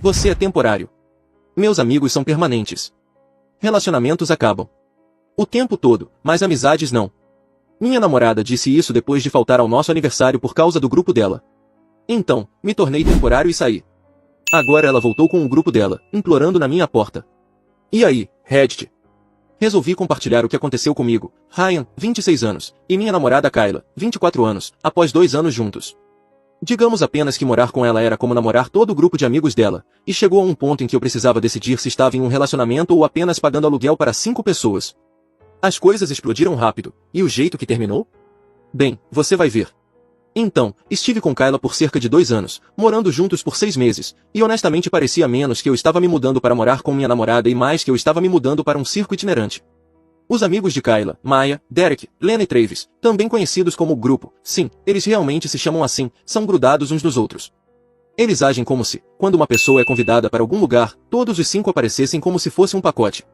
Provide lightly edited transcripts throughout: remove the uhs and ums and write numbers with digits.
Você é temporário. Meus amigos são permanentes. Relacionamentos acabam o tempo todo, mas amizades não. Minha namorada disse isso depois de faltar ao nosso aniversário por causa do grupo dela. Então, me tornei temporário e saí. Agora ela voltou com o grupo dela, implorando na minha porta. E aí, Reddit? Resolvi compartilhar o que aconteceu comigo, Ryan, 26 anos, e minha namorada Kayla, 24 anos, após 2 anos juntos. Digamos apenas que morar com ela era como namorar todo o grupo de amigos dela, e chegou a um ponto em que eu precisava decidir se estava em um relacionamento ou apenas pagando aluguel para 5 pessoas. As coisas explodiram rápido, e o jeito que terminou? Bem, você vai ver. Então, estive com Kayla por cerca de 2 anos, morando juntos por 6 meses, e honestamente parecia menos que eu estava me mudando para morar com minha namorada e mais que eu estava me mudando para um circo itinerante. Os amigos de Kayla, Maya, Derek, Lena e Travis, também conhecidos como Grupo, sim, eles realmente se chamam assim, são grudados uns dos outros. Eles agem como se, quando uma pessoa é convidada para algum lugar, todos os 5 aparecessem como se fosse um pacote.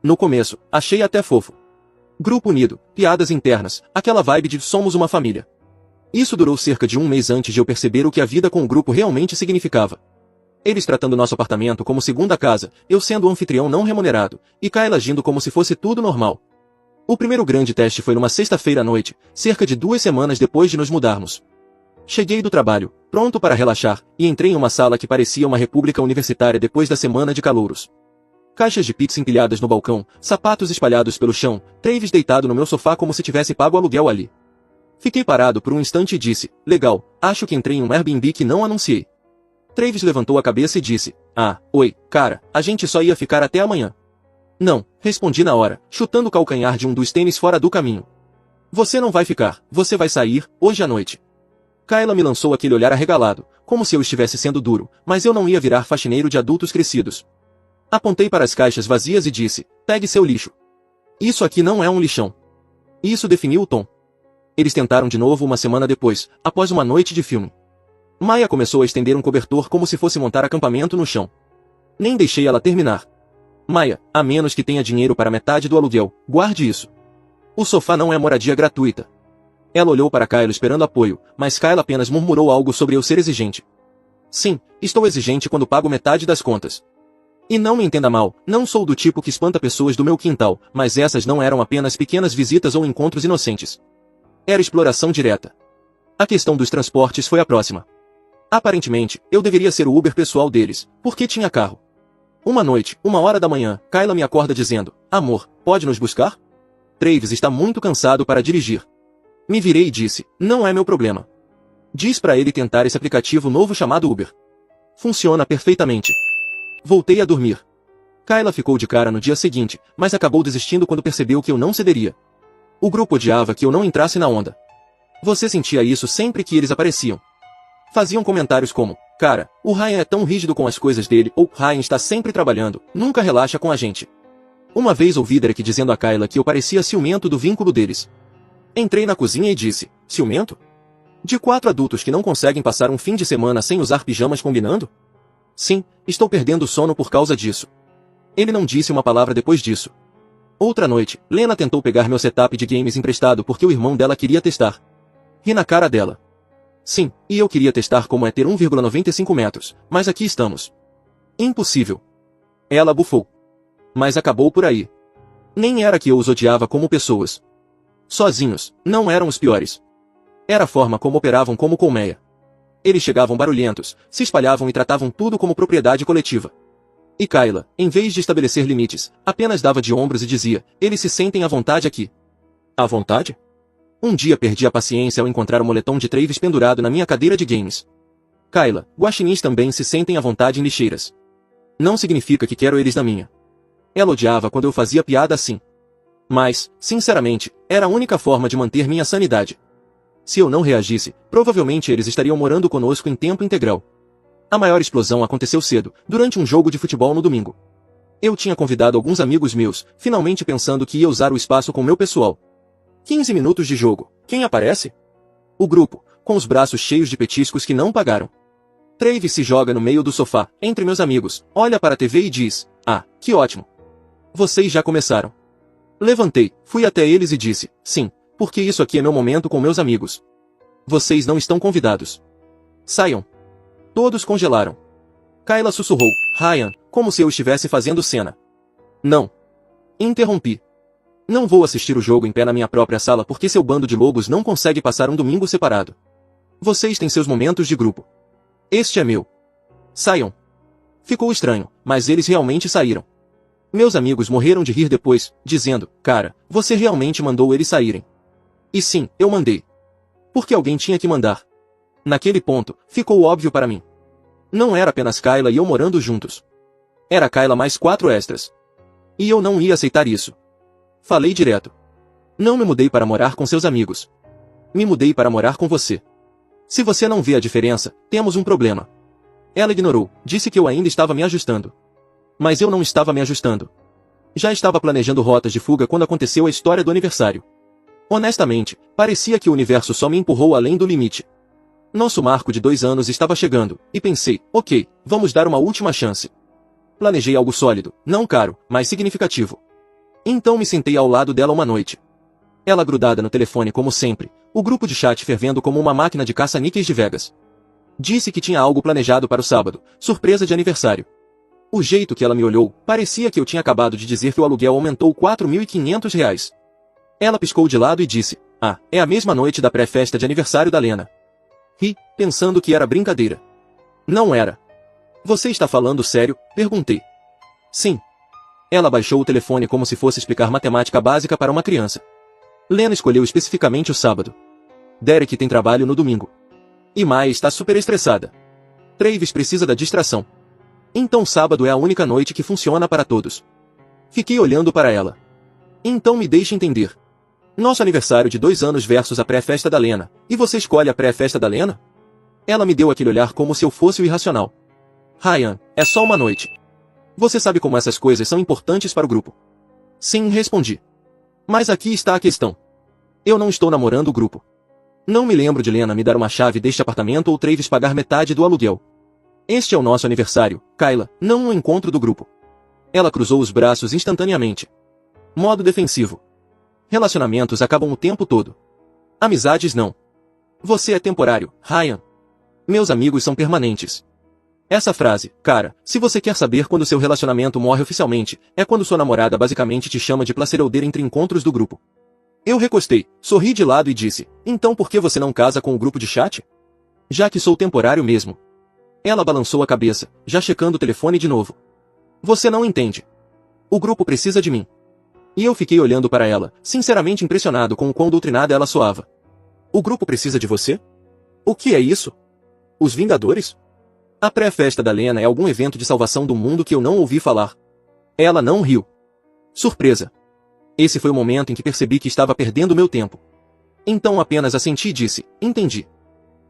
No começo, achei até fofo. Grupo unido, piadas internas, aquela vibe de somos uma família. Isso durou cerca de 1 mês antes de eu perceber o que a vida com o grupo realmente significava. Eles tratando nosso apartamento como segunda casa, eu sendo o anfitrião não remunerado, e Kayla agindo como se fosse tudo normal. O primeiro grande teste foi numa sexta-feira à noite, cerca de 2 semanas depois de nos mudarmos. Cheguei do trabalho, pronto para relaxar, e entrei em uma sala que parecia uma república universitária depois da semana de calouros. Caixas de pizza empilhadas no balcão, sapatos espalhados pelo chão, Travis deitado no meu sofá como se tivesse pago aluguel ali. Fiquei parado por um instante e disse, legal, acho que entrei em um Airbnb que não anunciei. Travis levantou a cabeça e disse, oi, cara, a gente só ia ficar até amanhã. Não, respondi na hora, chutando o calcanhar de um dos tênis fora do caminho. Você não vai ficar, você vai sair, hoje à noite. Kayla me lançou aquele olhar arregalado, como se eu estivesse sendo duro, mas eu não ia virar faxineiro de adultos crescidos. Apontei para as caixas vazias e disse, pegue seu lixo. Isso aqui não é um lixão. Isso definiu o tom. Eles tentaram de novo uma semana depois, após uma noite de filme. Maya começou a estender um cobertor como se fosse montar acampamento no chão. Nem deixei ela terminar. Maya, a menos que tenha dinheiro para metade do aluguel, guarde isso. O sofá não é moradia gratuita. Ela olhou para Kayla esperando apoio, mas Kayla apenas murmurou algo sobre eu ser exigente. Sim, estou exigente quando pago metade das contas. E não me entenda mal, não sou do tipo que espanta pessoas do meu quintal, mas essas não eram apenas pequenas visitas ou encontros inocentes. Era exploração direta. A questão dos transportes foi a próxima. Aparentemente, eu deveria ser o Uber pessoal deles, porque tinha carro. Uma noite, 1h da manhã, Kayla me acorda dizendo, amor, pode nos buscar? Travis está muito cansado para dirigir. Me virei e disse, não é meu problema. Diz para ele tentar esse aplicativo novo chamado Uber. Funciona perfeitamente. Voltei a dormir. Kayla ficou de cara no dia seguinte, mas acabou desistindo quando percebeu que eu não cederia. O grupo odiava que eu não entrasse na onda. Você sentia isso sempre que eles apareciam. Faziam comentários como, cara, o Ryan é tão rígido com as coisas dele, ou Ryan está sempre trabalhando, nunca relaxa com a gente. Uma vez ouvi Derek dizendo a Kayla que eu parecia ciumento do vínculo deles. Entrei na cozinha e disse, ciumento? De 4 adultos que não conseguem passar um fim de semana sem usar pijamas combinando? Sim, estou perdendo o sono por causa disso. Ele não disse uma palavra depois disso. Outra noite, Lena tentou pegar meu setup de games emprestado porque o irmão dela queria testar. Ri na cara dela. Sim, e eu queria testar como é ter 1,95 metros, mas aqui estamos. Impossível. Ela bufou. Mas acabou por aí. Nem era que eu os odiava como pessoas. Sozinhos, não eram os piores. Era a forma como operavam como colmeia. Eles chegavam barulhentos, se espalhavam e tratavam tudo como propriedade coletiva. E Kayla, em vez de estabelecer limites, apenas dava de ombros e dizia, eles se sentem à vontade aqui. À vontade? Um dia perdi a paciência ao encontrar o moletom de Travis pendurado na minha cadeira de games. Kayla, guaxinins também se sentem à vontade em lixeiras. Não significa que quero eles na minha. Ela odiava quando eu fazia piada assim. Mas, sinceramente, era a única forma de manter minha sanidade. Se eu não reagisse, provavelmente eles estariam morando conosco em tempo integral. A maior explosão aconteceu cedo, durante um jogo de futebol no domingo. Eu tinha convidado alguns amigos meus, finalmente pensando que ia usar o espaço com meu pessoal. 15 minutos de jogo. Quem aparece? O grupo, com os braços cheios de petiscos que não pagaram. Travis se joga no meio do sofá, entre meus amigos, olha para a TV e diz, que ótimo. Vocês já começaram. Levantei, fui até eles e disse, sim, porque isso aqui é meu momento com meus amigos. Vocês não estão convidados. Saiam. Todos congelaram. Kayla sussurrou, Ryan, como se eu estivesse fazendo cena. Não. Interrompi. Não vou assistir o jogo em pé na minha própria sala porque seu bando de lobos não consegue passar um domingo separado. Vocês têm seus momentos de grupo. Este é meu. Saiam. Ficou estranho, mas eles realmente saíram. Meus amigos morreram de rir depois, dizendo, cara, você realmente mandou eles saírem. E sim, eu mandei. Porque alguém tinha que mandar. Naquele ponto, ficou óbvio para mim. Não era apenas Kayla e eu morando juntos. Era Kayla mais 4 extras. E eu não ia aceitar isso. Falei direto. Não me mudei para morar com seus amigos. Me mudei para morar com você. Se você não vê a diferença, temos um problema. Ela ignorou, disse que eu ainda estava me ajustando. Mas eu não estava me ajustando. Já estava planejando rotas de fuga quando aconteceu a história do aniversário. Honestamente, parecia que o universo só me empurrou além do limite. Nosso marco de 2 anos estava chegando, e pensei, ok, vamos dar uma última chance. Planejei algo sólido, não caro, mas significativo. Então me sentei ao lado dela uma noite. Ela grudada no telefone como sempre, o grupo de chat fervendo como uma máquina de caça-níqueis de Vegas. Disse que tinha algo planejado para o sábado, surpresa de aniversário. O jeito que ela me olhou, parecia que eu tinha acabado de dizer que o aluguel aumentou R$ 4.500. Ela piscou de lado e disse, é a mesma noite da pré-festa de aniversário da Lena. Ri, pensando que era brincadeira. Não era. Você está falando sério? Perguntei. Sim. Ela baixou o telefone como se fosse explicar matemática básica para uma criança. Lena escolheu especificamente o sábado. Derek tem trabalho no domingo. E Maya está super estressada. Travis precisa da distração. Então sábado é a única noite que funciona para todos. Fiquei olhando para ela. Então me deixe entender. Nosso aniversário de 2 anos versus a pré-festa da Lena, e você escolhe a pré-festa da Lena? Ela me deu aquele olhar como se eu fosse o irracional. Ryan, é só uma noite. Você sabe como essas coisas são importantes para o grupo. Sim, respondi. Mas aqui está a questão. Eu não estou namorando o grupo. Não me lembro de Lena me dar uma chave deste apartamento ou Travis pagar metade do aluguel. Este é o nosso aniversário, Kayla, não um encontro do grupo. Ela cruzou os braços instantaneamente. Modo defensivo. Relacionamentos acabam o tempo todo. Amizades não. Você é temporário, Ryan. Meus amigos são permanentes. Essa frase, cara, se você quer saber quando seu relacionamento morre oficialmente, é quando sua namorada basicamente te chama de placeholder entre encontros do grupo. Eu recostei, sorri de lado e disse, então por que você não casa com o grupo de chat? Já que sou temporário mesmo. Ela balançou a cabeça, já checando o telefone de novo. Você não entende. O grupo precisa de mim. E eu fiquei olhando para ela, sinceramente impressionado com o quão doutrinada ela soava. O grupo precisa de você? O que é isso? Os Vingadores? A pré-festa da Lena é algum evento de salvação do mundo que eu não ouvi falar. Ela não riu. Surpresa. Esse foi o momento em que percebi que estava perdendo meu tempo. Então apenas assenti e disse, entendi.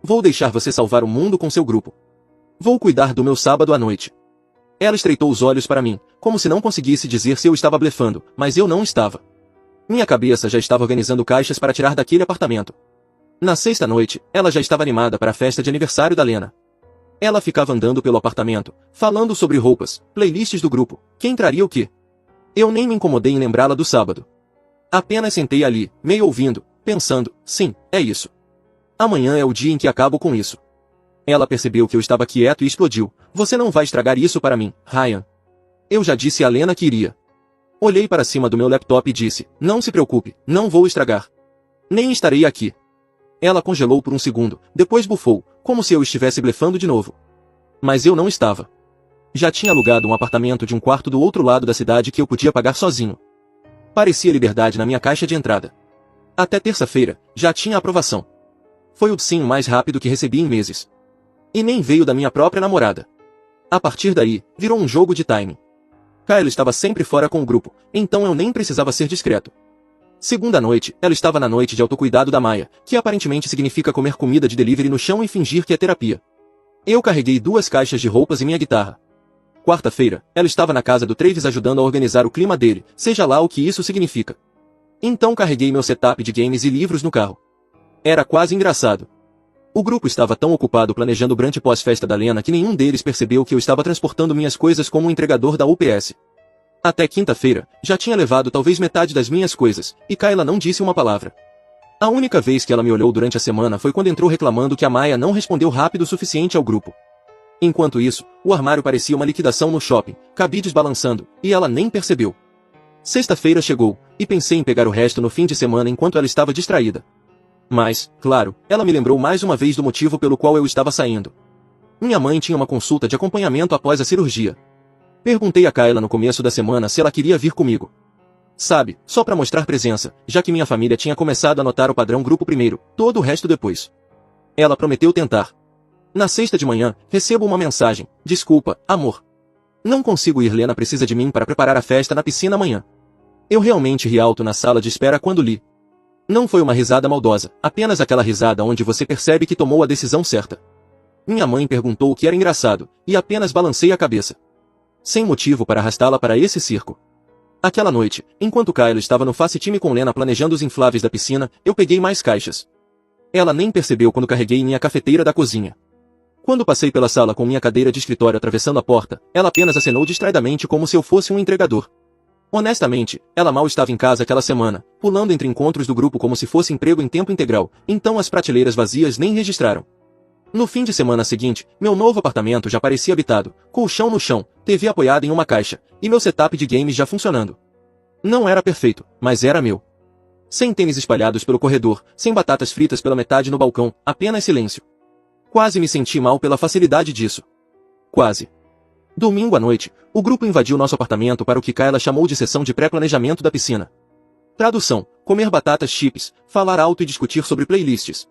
Vou deixar você salvar o mundo com seu grupo. Vou cuidar do meu sábado à noite. Ela estreitou os olhos para mim, como se não conseguisse dizer se eu estava blefando, mas eu não estava. Minha cabeça já estava organizando caixas para tirar daquele apartamento. Na sexta noite, ela já estava animada para a festa de aniversário da Lena. Ela ficava andando pelo apartamento, falando sobre roupas, playlists do grupo, quem traria o quê. Eu nem me incomodei em lembrá-la do sábado. Apenas sentei ali, meio ouvindo, pensando, sim, é isso. Amanhã é o dia em que acabo com isso. Ela percebeu que eu estava quieto e explodiu. Você não vai estragar isso para mim, Ryan. Eu já disse a Lena que iria. Olhei para cima do meu laptop e disse, não se preocupe, não vou estragar. Nem estarei aqui. Ela congelou por um segundo, depois bufou, como se eu estivesse blefando de novo. Mas eu não estava. Já tinha alugado um apartamento de um quarto do outro lado da cidade que eu podia pagar sozinho. Parecia liberdade na minha caixa de entrada. Até terça-feira, já tinha aprovação. Foi o sim mais rápido que recebi em meses. E nem veio da minha própria namorada. A partir daí, virou um jogo de timing. Kayla estava sempre fora com o grupo, então eu nem precisava ser discreto. Segunda noite, ela estava na noite de autocuidado da Maya, que aparentemente significa comer comida de delivery no chão e fingir que é terapia. Eu carreguei 2 caixas de roupas e minha guitarra. Quarta-feira, ela estava na casa do Travis ajudando a organizar o clima dele, seja lá o que isso significa. Então carreguei meu setup de games e livros no carro. Era quase engraçado. O grupo estava tão ocupado planejando o brunch pós-festa da Lena que nenhum deles percebeu que eu estava transportando minhas coisas como um entregador da UPS. Até quinta-feira, já tinha levado talvez metade das minhas coisas, e Kayla não disse uma palavra. A única vez que ela me olhou durante a semana foi quando entrou reclamando que a Maya não respondeu rápido o suficiente ao grupo. Enquanto isso, o armário parecia uma liquidação no shopping, cabides balançando, e ela nem percebeu. Sexta-feira chegou, e pensei em pegar o resto no fim de semana enquanto ela estava distraída. Mas, claro, ela me lembrou mais uma vez do motivo pelo qual eu estava saindo. Minha mãe tinha uma consulta de acompanhamento após a cirurgia. Perguntei a Kayla no começo da semana se ela queria vir comigo. Sabe, só para mostrar presença, já que minha família tinha começado a notar o padrão grupo primeiro, todo o resto depois. Ela prometeu tentar. Na sexta de manhã, recebo uma mensagem: desculpa, amor. Não consigo ir, Lena precisa de mim para preparar a festa na piscina amanhã. Eu realmente ri alto na sala de espera quando li. Não foi uma risada maldosa, apenas aquela risada onde você percebe que tomou a decisão certa. Minha mãe perguntou o que era engraçado, e apenas balancei a cabeça. Sem motivo para arrastá-la para esse circo. Aquela noite, enquanto Kayla estava no face-time com Lena planejando os infláveis da piscina, eu peguei mais caixas. Ela nem percebeu quando carreguei minha cafeteira da cozinha. Quando passei pela sala com minha cadeira de escritório atravessando a porta, ela apenas acenou distraidamente como se eu fosse um entregador. Honestamente, ela mal estava em casa aquela semana, pulando entre encontros do grupo como se fosse emprego em tempo integral, então as prateleiras vazias nem registraram. No fim de semana seguinte, meu novo apartamento já parecia habitado, colchão no chão, TV apoiada em uma caixa, e meu setup de games já funcionando. Não era perfeito, mas era meu. Sem tênis espalhados pelo corredor, sem batatas fritas pela metade no balcão, apenas silêncio. Quase me senti mal pela facilidade disso. Quase. Domingo à noite, o grupo invadiu nosso apartamento para o que Kayla chamou de sessão de pré-planejamento da piscina. Tradução: comer batatas chips, falar alto e discutir sobre playlists.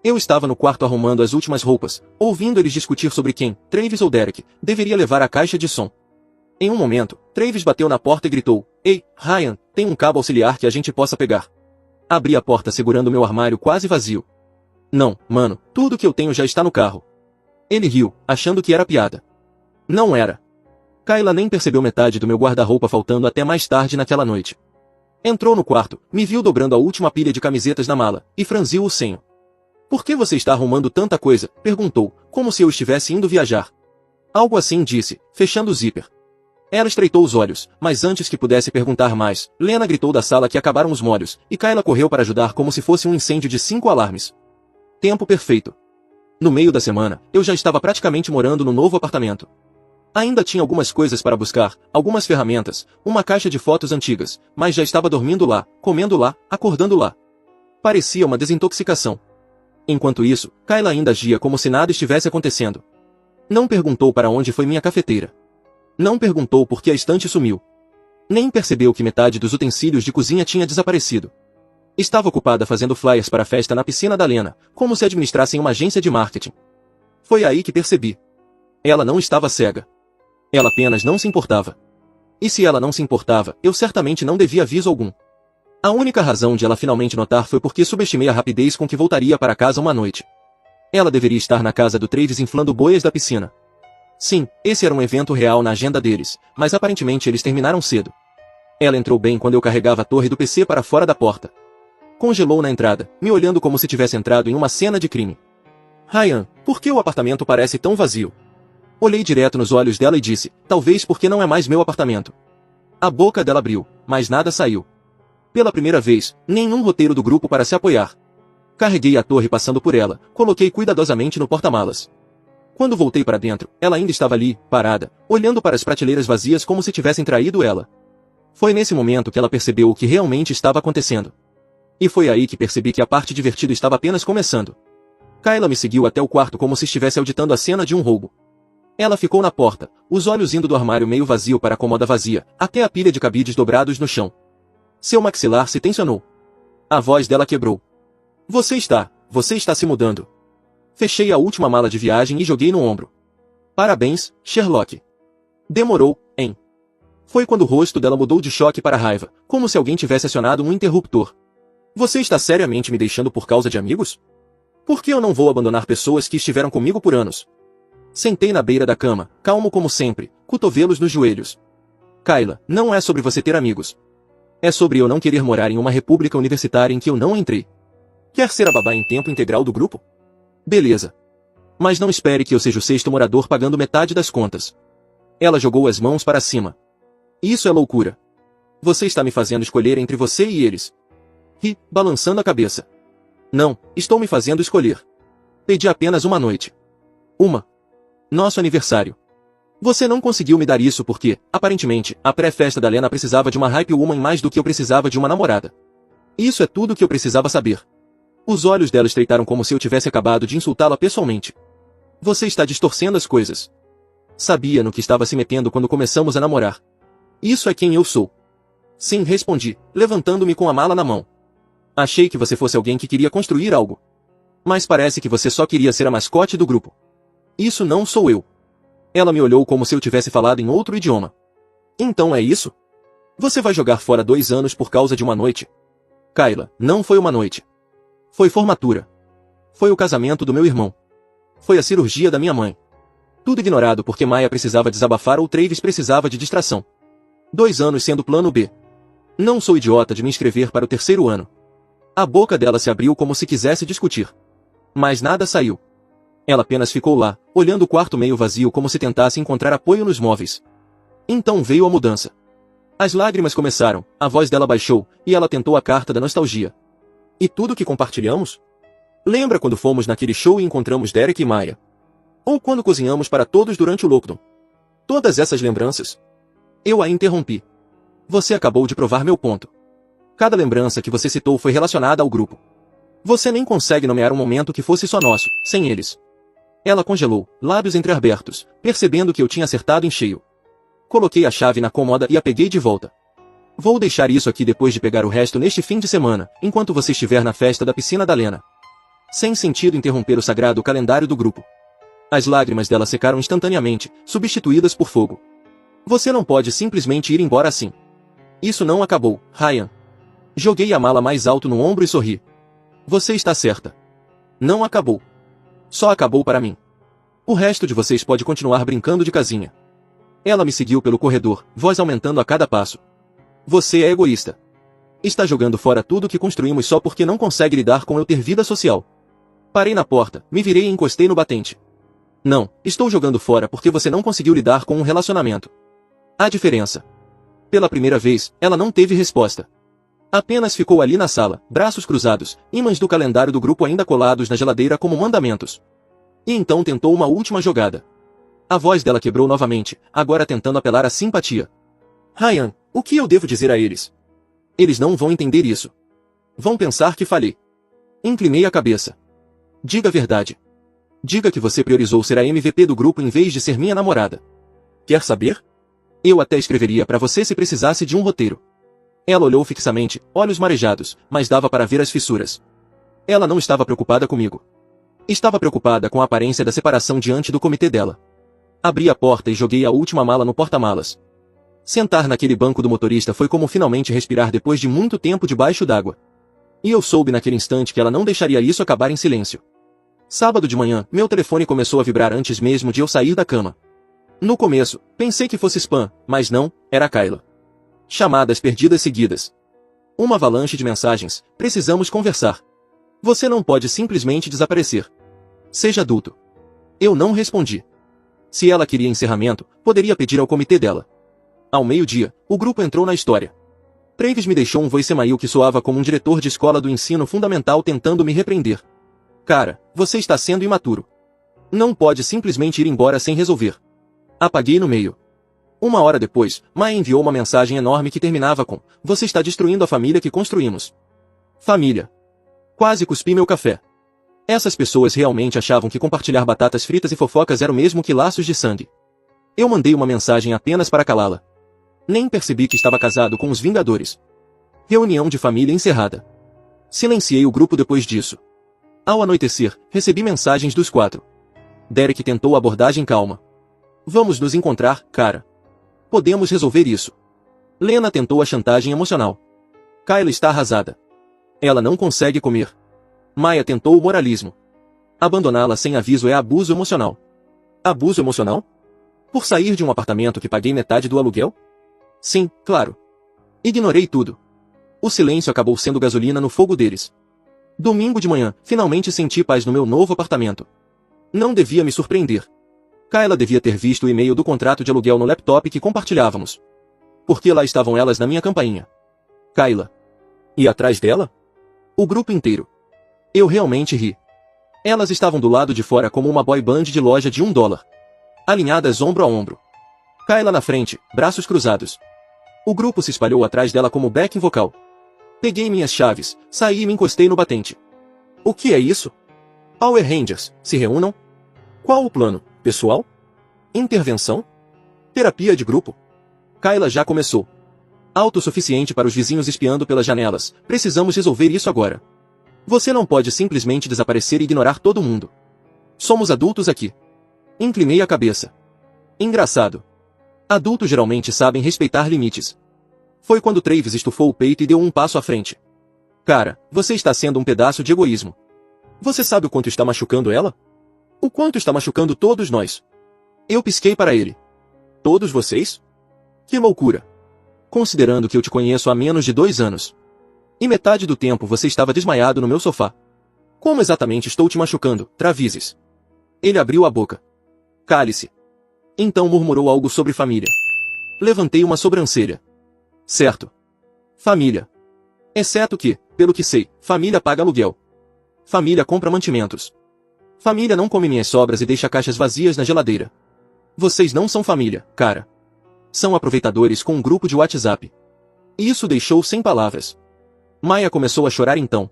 Eu estava no quarto arrumando as últimas roupas, ouvindo eles discutir sobre quem, Travis ou Derek, deveria levar a caixa de som. Em um momento, Travis bateu na porta e gritou: "Ei, Ryan, tem um cabo auxiliar que a gente possa pegar?" Abri a porta segurando meu armário quase vazio. "Não, mano, tudo que eu tenho já está no carro." Ele riu, achando que era piada. Não era. Kayla nem percebeu metade do meu guarda-roupa faltando até mais tarde naquela noite. Entrou no quarto, me viu dobrando a última pilha de camisetas na mala, e franziu o senho. "Por que você está arrumando tanta coisa?" perguntou, como se eu estivesse indo viajar. Algo assim disse, fechando o zíper. Ela estreitou os olhos, mas antes que pudesse perguntar mais, Lena gritou da sala que acabaram os molhos, e Kayla correu para ajudar como se fosse um incêndio de 5 alarmes. Tempo perfeito. No meio da semana, eu já estava praticamente morando no novo apartamento. Ainda tinha algumas coisas para buscar, algumas ferramentas, uma caixa de fotos antigas, mas já estava dormindo lá, comendo lá, acordando lá. Parecia uma desintoxicação. Enquanto isso, Kayla ainda agia como se nada estivesse acontecendo. Não perguntou para onde foi minha cafeteira. Não perguntou por que a estante sumiu. Nem percebeu que metade dos utensílios de cozinha tinha desaparecido. Estava ocupada fazendo flyers para a festa na piscina da Lena, como se administrassem uma agência de marketing. Foi aí que percebi. Ela não estava cega. Ela apenas não se importava. E se ela não se importava, eu certamente não devia aviso algum. A única razão de ela finalmente notar foi porque subestimei a rapidez com que voltaria para casa uma noite. Ela deveria estar na casa do Travis inflando boias da piscina. Sim, esse era um evento real na agenda deles, mas aparentemente eles terminaram cedo. Ela entrou bem quando eu carregava a torre do PC para fora da porta. Congelou na entrada, me olhando como se tivesse entrado em uma cena de crime. "Ryan, por que o apartamento parece tão vazio?" Olhei direto nos olhos dela e disse: "Talvez porque não é mais meu apartamento." A boca dela abriu, mas nada saiu. Pela primeira vez, nenhum roteiro do grupo para se apoiar. Carreguei a torre passando por ela, coloquei cuidadosamente no porta-malas. Quando voltei para dentro, ela ainda estava ali, parada, olhando para as prateleiras vazias como se tivessem traído ela. Foi nesse momento que ela percebeu o que realmente estava acontecendo. E foi aí que percebi que a parte divertida estava apenas começando. Kayla me seguiu até o quarto como se estivesse auditando a cena de um roubo. Ela ficou na porta, os olhos indo do armário meio vazio para a cômoda vazia, até a pilha de cabides dobrados no chão. Seu maxilar se tensionou. A voz dela quebrou. Você está se mudando." Fechei a última mala de viagem e joguei no ombro. "Parabéns, Sherlock." "Demorou, hein?" Foi quando o rosto dela mudou de choque para raiva, como se alguém tivesse acionado um interruptor. "Você está seriamente me deixando por causa de amigos? Por que eu não vou abandonar pessoas que estiveram comigo por anos?" Sentei na beira da cama, calmo como sempre, cotovelos nos joelhos. "Kayla, não é sobre você ter amigos. É sobre eu não querer morar em uma república universitária em que eu não entrei. Quer ser a babá em tempo integral do grupo? Beleza. Mas não espere que eu seja o sexto morador pagando metade das contas." Ela jogou as mãos para cima. "Isso é loucura. Você está me fazendo escolher entre você e eles." Ri, balançando a cabeça. "Não, estou me fazendo escolher. Pedi apenas uma noite." "Uma?" Nosso aniversário. Você não conseguiu me dar isso porque, aparentemente, a pré-festa da Lena precisava de uma hype woman mais do que eu precisava de uma namorada. Isso é tudo que eu precisava saber. Os olhos dela estreitaram como se eu tivesse acabado de insultá-la pessoalmente. Você está distorcendo as coisas. Sabia no que estava se metendo quando começamos a namorar. Isso é quem eu sou. Sim, respondi, levantando-me com a mala na mão. Achei que você fosse alguém que queria construir algo. Mas parece que você só queria ser a mascote do grupo. Isso não sou eu. Ela me olhou como se eu tivesse falado em outro idioma. Então é isso? Você vai jogar fora 2 anos por causa de uma noite? Kayla, não foi uma noite. Foi formatura. Foi o casamento do meu irmão. Foi a cirurgia da minha mãe. Tudo ignorado porque Maya precisava desabafar ou Travis precisava de distração. 2 anos sendo plano B. Não sou idiota de me inscrever para o 3º ano. A boca dela se abriu como se quisesse discutir. Mas nada saiu. Ela apenas ficou lá, olhando o quarto meio vazio como se tentasse encontrar apoio nos móveis. Então veio a mudança. As lágrimas começaram, a voz dela baixou, e ela tentou a carta da nostalgia. E tudo que compartilhamos? Lembra quando fomos naquele show e encontramos Derek e Maya? Ou quando cozinhamos para todos durante o lockdown? Todas essas lembranças. Eu a interrompi. Você acabou de provar meu ponto. Cada lembrança que você citou foi relacionada ao grupo. Você nem consegue nomear um momento que fosse só nosso, sem eles. Ela congelou, lábios entreabertos, percebendo que eu tinha acertado em cheio. Coloquei a chave na cômoda e a peguei de volta. Vou deixar isso aqui depois de pegar o resto neste fim de semana, enquanto você estiver na festa da piscina da Lena. Sem sentido interromper o sagrado calendário do grupo. As lágrimas dela secaram instantaneamente, substituídas por fogo. Você não pode simplesmente ir embora assim. Isso não acabou, Ryan. Joguei a mala mais alto no ombro e sorri. Você está certa. Não acabou. Só acabou para mim. O resto de vocês pode continuar brincando de casinha. Ela me seguiu pelo corredor, voz aumentando a cada passo. Você é egoísta. Está jogando fora tudo que construímos só porque não consegue lidar com eu ter vida social. Parei na porta, me virei e encostei no batente. Não, estou jogando fora porque você não conseguiu lidar com um relacionamento. A diferença. Pela primeira vez, ela não teve resposta. Apenas ficou ali na sala, braços cruzados, ímãs do calendário do grupo ainda colados na geladeira como mandamentos. E então tentou uma última jogada. A voz dela quebrou novamente, agora tentando apelar à simpatia. Ryan, o que eu devo dizer a eles? Eles não vão entender isso. Vão pensar que falhei. Inclinei a cabeça. Diga a verdade. Diga que você priorizou ser a MVP do grupo em vez de ser minha namorada. Quer saber? Eu até escreveria para você se precisasse de um roteiro. Ela olhou fixamente, olhos marejados, mas dava para ver as fissuras. Ela não estava preocupada comigo. Estava preocupada com a aparência da separação diante do comitê dela. Abri a porta e joguei a última mala no porta-malas. Sentar naquele banco do motorista foi como finalmente respirar depois de muito tempo debaixo d'água. E eu soube naquele instante que ela não deixaria isso acabar em silêncio. Sábado de manhã, meu telefone começou a vibrar antes mesmo de eu sair da cama. No começo, pensei que fosse spam, mas não, era a Kayla. Chamadas perdidas seguidas. Uma avalanche de mensagens, precisamos conversar. Você não pode simplesmente desaparecer. Seja adulto. Eu não respondi. Se ela queria encerramento, poderia pedir ao comitê dela. Ao meio-dia, o grupo entrou na história. Travis me deixou um voicemail que soava como um diretor de escola do ensino fundamental tentando me repreender. Cara, você está sendo imaturo. Não pode simplesmente ir embora sem resolver. Apaguei no meio. 1 hora depois, Maya enviou uma mensagem enorme que terminava com: você está destruindo a família que construímos. Família. Quase cuspi meu café. Essas pessoas realmente achavam que compartilhar batatas fritas e fofocas era o mesmo que laços de sangue. Eu mandei uma mensagem apenas para calá-la. Nem percebi que estava casado com os Vingadores. Reunião de família encerrada. Silenciei o grupo depois disso. Ao anoitecer, recebi mensagens dos 4. Derek tentou a abordagem calma. Vamos nos encontrar, cara. Podemos resolver isso. Lena tentou a chantagem emocional. Kayla está arrasada. Ela não consegue comer. Maya tentou o moralismo. Abandoná-la sem aviso é abuso emocional. Abuso emocional? Por sair de um apartamento que paguei metade do aluguel? Sim, claro. Ignorei tudo. O silêncio acabou sendo gasolina no fogo deles. Domingo de manhã, finalmente senti paz no meu novo apartamento. Não devia me surpreender. Kayla devia ter visto o e-mail do contrato de aluguel no laptop que compartilhávamos. Porque lá estavam elas na minha campainha. Kayla. E atrás dela? O grupo inteiro. Eu realmente ri. Elas estavam do lado de fora como uma boy band de loja de $1. alinhadas ombro a ombro. Kayla na frente, braços cruzados. O grupo se espalhou atrás dela como backing vocal. Peguei minhas chaves, saí e me encostei no batente. O que é isso? Power Rangers, se reúnam? Qual o plano, pessoal? Intervenção? Terapia de grupo? Kayla já começou. Autossuficiente para os vizinhos espiando pelas janelas, precisamos resolver isso agora. Você não pode simplesmente desaparecer e ignorar todo mundo. Somos adultos aqui. Inclinei a cabeça. Engraçado. Adultos geralmente sabem respeitar limites. Foi quando Travis estufou o peito e deu um passo à frente. Cara, você está sendo um pedaço de egoísmo. Você sabe o quanto está machucando ela? O quanto está machucando todos nós? Eu pisquei para ele. Todos vocês? Que loucura. Considerando que eu te conheço há menos de 2 anos. E metade do tempo você estava desmaiado no meu sofá. Como exatamente estou te machucando, Travises? Ele abriu a boca. Cale-se. Então murmurou algo sobre família. Levantei uma sobrancelha. Certo. Família. Exceto que, pelo que sei, família paga aluguel. Família compra mantimentos. Família não come minhas sobras e deixa caixas vazias na geladeira. Vocês não são família, cara. São aproveitadores com um grupo de WhatsApp. E isso deixou sem palavras. Maya começou a chorar então.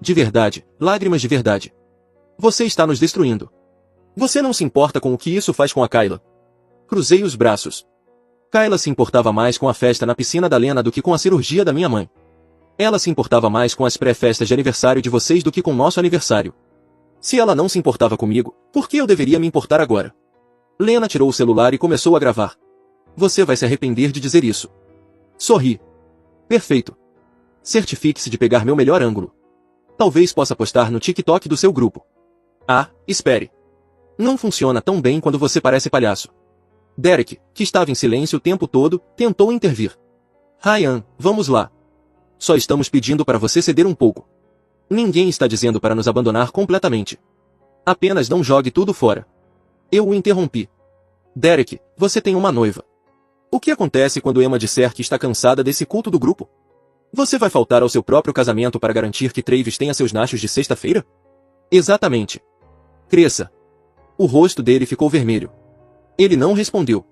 De verdade, lágrimas de verdade. Você está nos destruindo. Você não se importa com o que isso faz com a Kayla. Cruzei os braços. Kayla se importava mais com a festa na piscina da Lena do que com a cirurgia da minha mãe. Ela se importava mais com as pré-festas de aniversário de vocês do que com nosso aniversário. Se ela não se importava comigo, por que eu deveria me importar agora? Lena tirou o celular e começou a gravar. Você vai se arrepender de dizer isso. Sorri. Perfeito. Certifique-se de pegar meu melhor ângulo. Talvez possa postar no TikTok do seu grupo. Ah, espere. Não funciona tão bem quando você parece palhaço. Derek, que estava em silêncio o tempo todo, tentou intervir. Ryan, vamos lá. Só estamos pedindo para você ceder um pouco. Ninguém está dizendo para nos abandonar completamente. Apenas não jogue tudo fora. Eu o interrompi. Derek, você tem uma noiva. O que acontece quando Emma disser que está cansada desse culto do grupo? Você vai faltar ao seu próprio casamento para garantir que Travis tenha seus nachos de sexta-feira? Exatamente. Cresça. O rosto dele ficou vermelho. Ele não respondeu.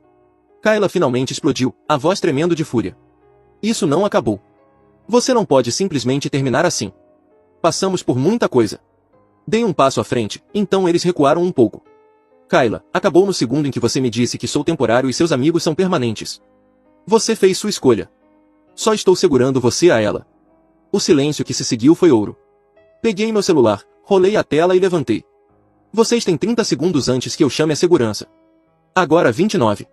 Kayla finalmente explodiu, a voz tremendo de fúria. Isso não acabou. Você não pode simplesmente terminar assim. Passamos por muita coisa. Dei um passo à frente, então eles recuaram um pouco. Kayla, acabou no segundo em que você me disse que sou temporário e seus amigos são permanentes. Você fez sua escolha. Só estou segurando você a ela. O silêncio que se seguiu foi ouro. Peguei meu celular, rolei a tela e levantei. Vocês têm 30 segundos antes que eu chame a segurança. Agora 29.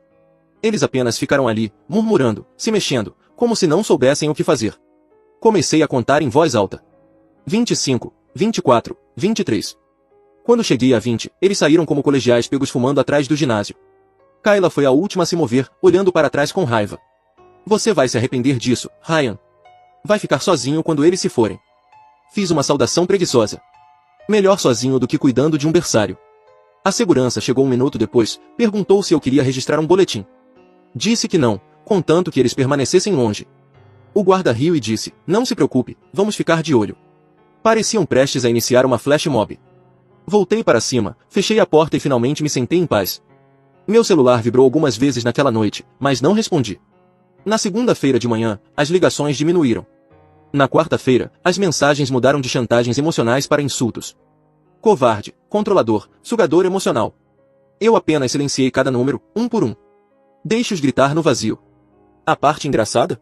Eles apenas ficaram ali, murmurando, se mexendo, como se não soubessem o que fazer. Comecei a contar em voz alta. 25, 24, 23. Quando cheguei a 20, eles saíram como colegiais pegos fumando atrás do ginásio. Kayla foi a última a se mover, olhando para trás com raiva. Você vai se arrepender disso, Ryan. Vai ficar sozinho quando eles se forem. Fiz uma saudação preguiçosa. Melhor sozinho do que cuidando de um berçário. A segurança chegou 1 minuto depois, perguntou se eu queria registrar um boletim. Disse que não, contanto que eles permanecessem longe. O guarda riu e disse, não se preocupe, vamos ficar de olho. Pareciam prestes a iniciar uma flash mob. Voltei para cima, fechei a porta e finalmente me sentei em paz. Meu celular vibrou algumas vezes naquela noite, mas não respondi. Na segunda-feira de manhã, as ligações diminuíram. Na quarta-feira, as mensagens mudaram de chantagens emocionais para insultos. Covarde, controlador, sugador emocional. Eu apenas silenciei cada número, um por um. Deixe-os gritar no vazio. A parte engraçada?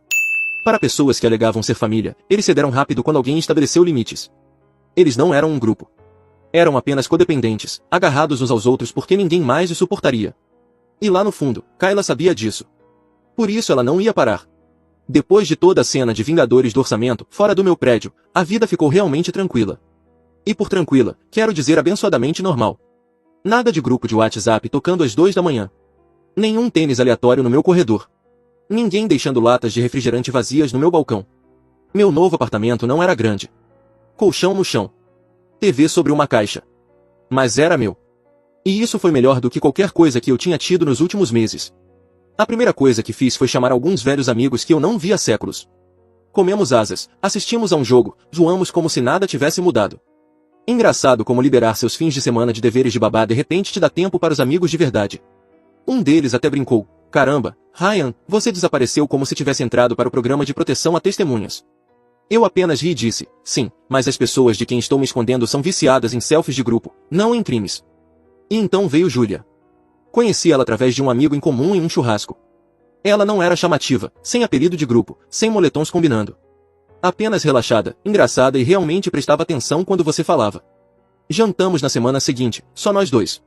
Para pessoas que alegavam ser família, eles cederam rápido quando alguém estabeleceu limites. Eles não eram um grupo. Eram apenas codependentes, agarrados uns aos outros porque ninguém mais os suportaria. E lá no fundo, Kayla sabia disso. Por isso ela não ia parar. Depois de toda a cena de Vingadores do orçamento, fora do meu prédio, a vida ficou realmente tranquila. E por tranquila, quero dizer abençoadamente normal. Nada de grupo de WhatsApp tocando às 2 da manhã. Nenhum tênis aleatório no meu corredor. Ninguém deixando latas de refrigerante vazias no meu balcão. Meu novo apartamento não era grande. Colchão no chão. TV sobre uma caixa. Mas era meu. E isso foi melhor do que qualquer coisa que eu tinha tido nos últimos meses. A primeira coisa que fiz foi chamar alguns velhos amigos que eu não via há séculos. Comemos asas, assistimos a um jogo, zoamos como se nada tivesse mudado. Engraçado como liberar seus fins de semana de deveres de babá de repente te dá tempo para os amigos de verdade. Um deles até brincou: "Caramba, Ryan, você desapareceu como se tivesse entrado para o programa de proteção a testemunhas." Eu apenas ri e disse: "Sim, mas as pessoas de quem estou me escondendo são viciadas em selfies de grupo, não em crimes." E então veio Julia. Conheci ela através de um amigo em comum em um churrasco. Ela não era chamativa, sem apelido de grupo, sem moletons combinando. Apenas relaxada, engraçada e realmente prestava atenção quando você falava. Jantamos na semana seguinte, só nós dois.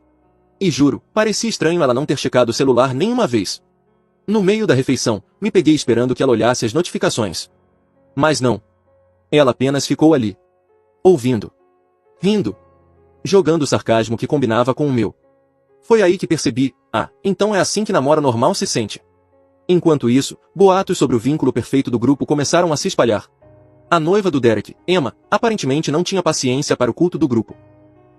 E juro, parecia estranho ela não ter checado o celular nenhuma vez. No meio da refeição, me peguei esperando que ela olhasse as notificações. Mas não. Ela apenas ficou ali. Ouvindo. Rindo. Jogando o sarcasmo que combinava com o meu. Foi aí que percebi: então é assim que namora normal se sente. Enquanto isso, boatos sobre o vínculo perfeito do grupo começaram a se espalhar. A noiva do Derek, Emma, aparentemente não tinha paciência para o culto do grupo.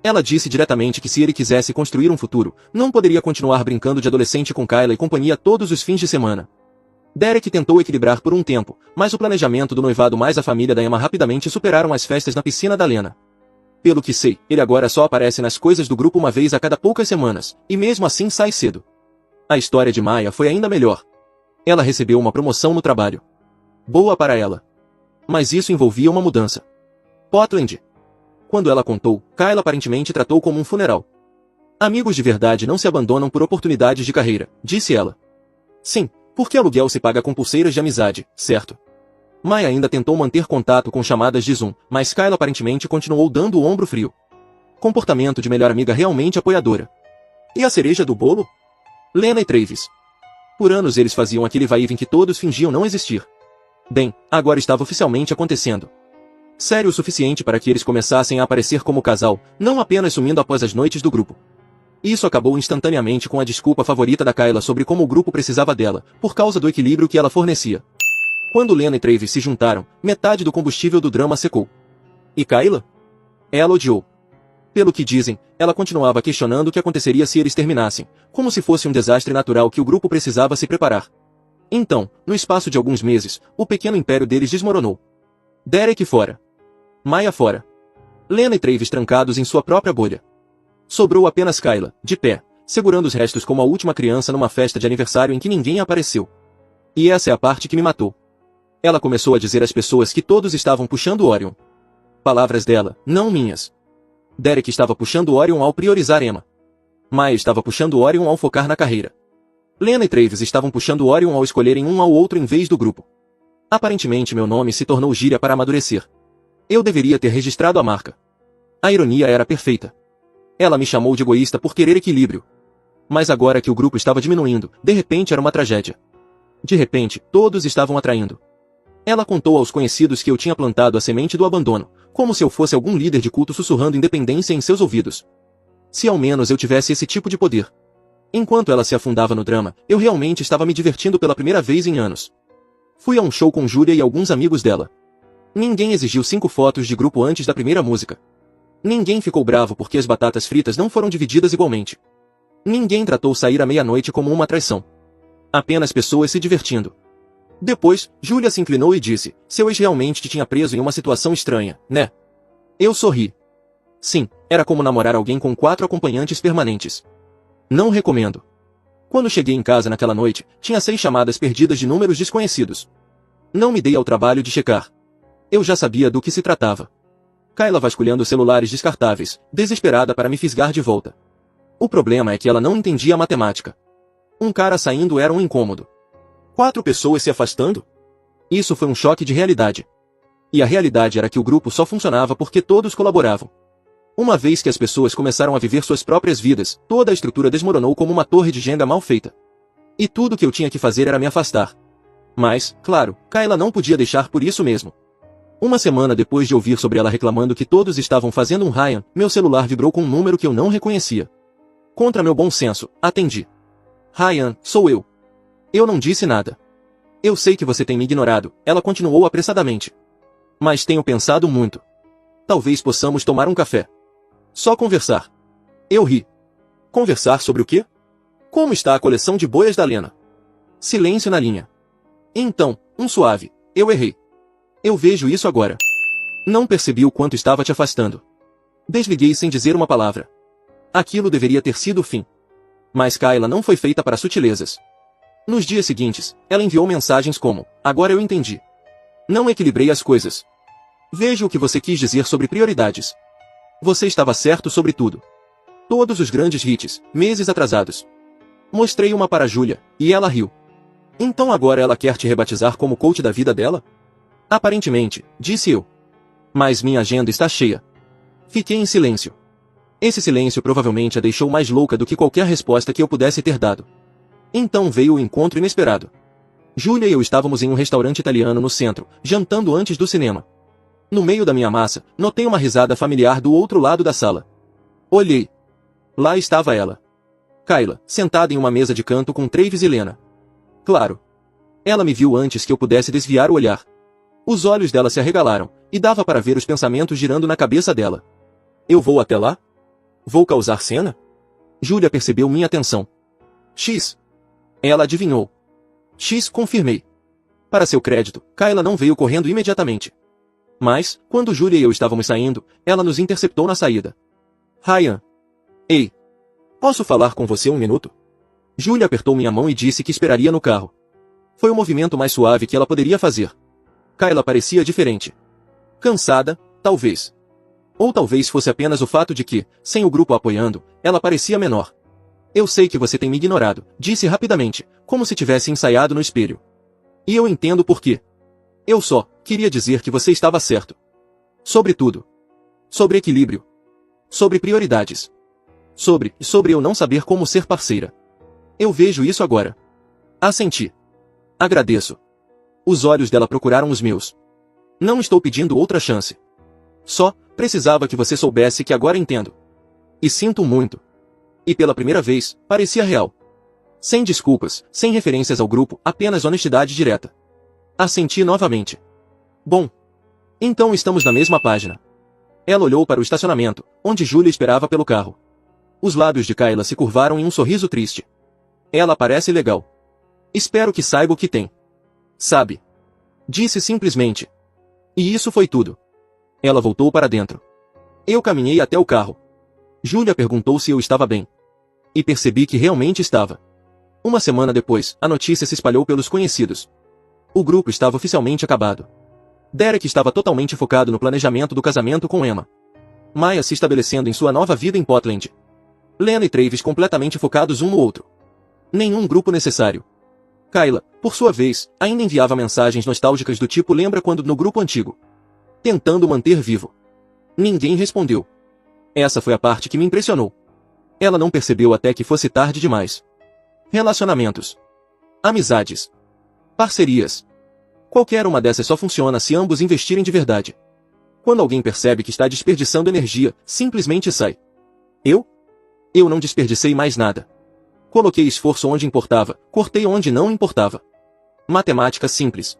Ela disse diretamente que se ele quisesse construir um futuro, não poderia continuar brincando de adolescente com Kyla e companhia todos os fins de semana. Derek tentou equilibrar por um tempo, mas o planejamento do noivado mais a família da Emma rapidamente superaram as festas na piscina da Lena. Pelo que sei, ele agora só aparece nas coisas do grupo uma vez a cada poucas semanas, e mesmo assim sai cedo. A história de Maya foi ainda melhor. Ela recebeu uma promoção no trabalho. Boa para ela. Mas isso envolvia uma mudança. Portland. Quando ela contou, Kyla aparentemente tratou como um funeral. Amigos de verdade não se abandonam por oportunidades de carreira, disse ela. Sim, porque aluguel se paga com pulseiras de amizade, certo? Maya ainda tentou manter contato com chamadas de Zoom, mas Kyla aparentemente continuou dando o ombro frio. Comportamento de melhor amiga realmente apoiadora. E a cereja do bolo? Lena e Travis. Por anos eles faziam aquele vai-e-vem que todos fingiam não existir. Bem, agora estava oficialmente acontecendo. Sério o suficiente para que eles começassem a aparecer como casal, não apenas sumindo após as noites do grupo. Isso acabou instantaneamente com a desculpa favorita da Kyla sobre como o grupo precisava dela, por causa do equilíbrio que ela fornecia. Quando Lena e Travis se juntaram, metade do combustível do drama secou. E Kyla? Ela odiou. Pelo que dizem, ela continuava questionando o que aconteceria se eles terminassem, como se fosse um desastre natural que o grupo precisava se preparar. Então, no espaço de alguns meses, o pequeno império deles desmoronou. Derek fora. Maya fora. Lena e Travis trancados em sua própria bolha. Sobrou apenas Kyla, de pé, segurando os restos como a última criança numa festa de aniversário em que ninguém apareceu. E essa é a parte que me matou. Ela começou a dizer às pessoas que todos estavam puxando Orion. Palavras dela, não minhas. Derek estava puxando Orion ao priorizar Emma. Maya estava puxando Orion ao focar na carreira. Lena e Travis estavam puxando Orion ao escolherem um ao outro em vez do grupo. Aparentemente meu nome se tornou gíria para amadurecer. Eu deveria ter registrado a marca. A ironia era perfeita. Ela me chamou de egoísta por querer equilíbrio. Mas agora que o grupo estava diminuindo, de repente era uma tragédia. De repente, todos estavam atraindo. Ela contou aos conhecidos que eu tinha plantado a semente do abandono, como se eu fosse algum líder de culto sussurrando independência em seus ouvidos. Se ao menos eu tivesse esse tipo de poder. Enquanto ela se afundava no drama, eu realmente estava me divertindo pela primeira vez em anos. Fui a um show com Julia e alguns amigos dela. Ninguém exigiu 5 fotos de grupo antes da primeira música. Ninguém ficou bravo porque as batatas fritas não foram divididas igualmente. Ninguém tratou sair à meia-noite como uma traição. Apenas pessoas se divertindo. Depois, Julia se inclinou e disse: seu ex realmente te tinha preso em uma situação estranha, né? Eu sorri. Sim, era como namorar alguém com 4 acompanhantes permanentes. Não recomendo. Quando cheguei em casa naquela noite, tinha 6 chamadas perdidas de números desconhecidos. Não me dei ao trabalho de checar. Eu já sabia do que se tratava. Kyla vasculhando celulares descartáveis, desesperada para me fisgar de volta. O problema é que ela não entendia a matemática. Um cara saindo era um incômodo. 4 pessoas se afastando? Isso foi um choque de realidade. E a realidade era que o grupo só funcionava porque todos colaboravam. Uma vez que as pessoas começaram a viver suas próprias vidas, toda a estrutura desmoronou como uma torre de Jenga mal feita. E tudo que eu tinha que fazer era me afastar. Mas, claro, Kyla não podia deixar por isso mesmo. Uma semana depois de ouvir sobre ela reclamando que todos estavam fazendo um Ryan, meu celular vibrou com um número que eu não reconhecia. Contra meu bom senso, atendi. Ryan, sou eu. Eu não disse nada. Eu sei que você tem me ignorado, ela continuou apressadamente. Mas tenho pensado muito. Talvez possamos tomar um café. Só conversar. Eu ri. Conversar sobre o quê? Como está a coleção de boias da Lena? Silêncio na linha. Então, um suave. Eu errei. Eu vejo isso agora. Não percebi o quanto estava te afastando. Desliguei sem dizer uma palavra. Aquilo deveria ter sido o fim. Mas Kayla não foi feita para sutilezas. Nos dias seguintes, ela enviou mensagens como: agora eu entendi. Não equilibrei as coisas. Vejo o que você quis dizer sobre prioridades. Você estava certo sobre tudo. Todos os grandes hits, meses atrasados. Mostrei uma para Julia, e ela riu. Então agora ela quer te rebatizar como coach da vida dela? Aparentemente, disse eu. Mas minha agenda está cheia. Fiquei em silêncio. Esse silêncio provavelmente a deixou mais louca do que qualquer resposta que eu pudesse ter dado. Então veio o encontro inesperado. Julia e eu estávamos em um restaurante italiano no centro, jantando antes do cinema. No meio da minha massa, notei uma risada familiar do outro lado da sala. Olhei. Lá estava ela. Kayla, sentada em uma mesa de canto com Travis e Lena. Claro. Ela me viu antes que eu pudesse desviar o olhar. Os olhos dela se arregalaram, e dava para ver os pensamentos girando na cabeça dela. Eu vou até lá? Vou causar cena? Julia percebeu minha atenção. X. Ela adivinhou. X, confirmei. Para seu crédito, Kayla não veio correndo imediatamente. Mas, quando Julia e eu estávamos saindo, ela nos interceptou na saída. Ryan. Ei. Posso falar com você um minuto? Julia apertou minha mão e disse que esperaria no carro. Foi o movimento mais suave que ela poderia fazer. Kayla parecia diferente. Cansada, talvez. Ou talvez fosse apenas o fato de que, sem o grupo a apoiando, ela parecia menor. Eu sei que você tem me ignorado, disse rapidamente, como se tivesse ensaiado no espelho. E eu entendo por quê. Eu só queria dizer que você estava certo. Sobre tudo. Sobre equilíbrio. Sobre prioridades. Sobre eu não saber como ser parceira. Eu vejo isso agora. Assenti. Agradeço. Os olhos dela procuraram os meus. Não estou pedindo outra chance. Só precisava que você soubesse que agora entendo. E sinto muito. E pela primeira vez, parecia real. Sem desculpas, sem referências ao grupo, apenas honestidade direta. Assenti novamente. Bom. Então estamos na mesma página. Ela olhou para o estacionamento, onde Julia esperava pelo carro. Os lábios de Kayla se curvaram em um sorriso triste. Ela parece legal. Espero que saiba o que tem. Sabe? Disse simplesmente. E isso foi tudo. Ela voltou para dentro. Eu caminhei até o carro. Julia perguntou se eu estava bem. E percebi que realmente estava. Uma semana depois, a notícia se espalhou pelos conhecidos. O grupo estava oficialmente acabado. Derek estava totalmente focado no planejamento do casamento com Emma. Maya se estabelecendo em sua nova vida em Portland. Lena e Travis completamente focados um no outro. Nenhum grupo necessário. Kayla, por sua vez, ainda enviava mensagens nostálgicas do tipo lembra quando no grupo antigo. Tentando manter vivo. Ninguém respondeu. Essa foi a parte que me impressionou. Ela não percebeu até que fosse tarde demais. Relacionamentos. Amizades. Parcerias. Qualquer uma dessas só funciona se ambos investirem de verdade. Quando alguém percebe que está desperdiçando energia, simplesmente sai. Eu não desperdicei mais nada. Coloquei esforço onde importava, cortei onde não importava. Matemática simples.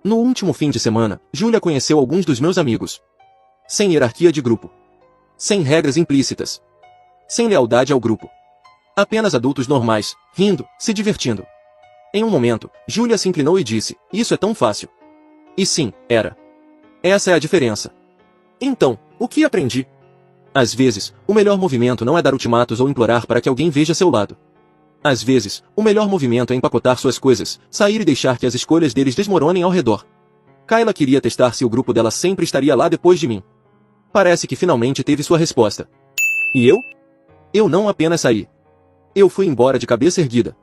No último fim de semana, Julia conheceu alguns dos meus amigos. Sem hierarquia de grupo. Sem regras implícitas. Sem lealdade ao grupo. Apenas adultos normais, rindo, se divertindo. Em um momento, Julia se inclinou e disse, isso é tão fácil. E sim, era. Essa é a diferença. Então, o que aprendi? Às vezes, o melhor movimento não é dar ultimatos ou implorar para que alguém veja seu lado. Às vezes, o melhor movimento é empacotar suas coisas, sair e deixar que as escolhas deles desmoronem ao redor. Kayla queria testar se o grupo dela sempre estaria lá depois de mim. Parece que finalmente teve sua resposta. E eu? Eu não apenas saí. Eu fui embora de cabeça erguida.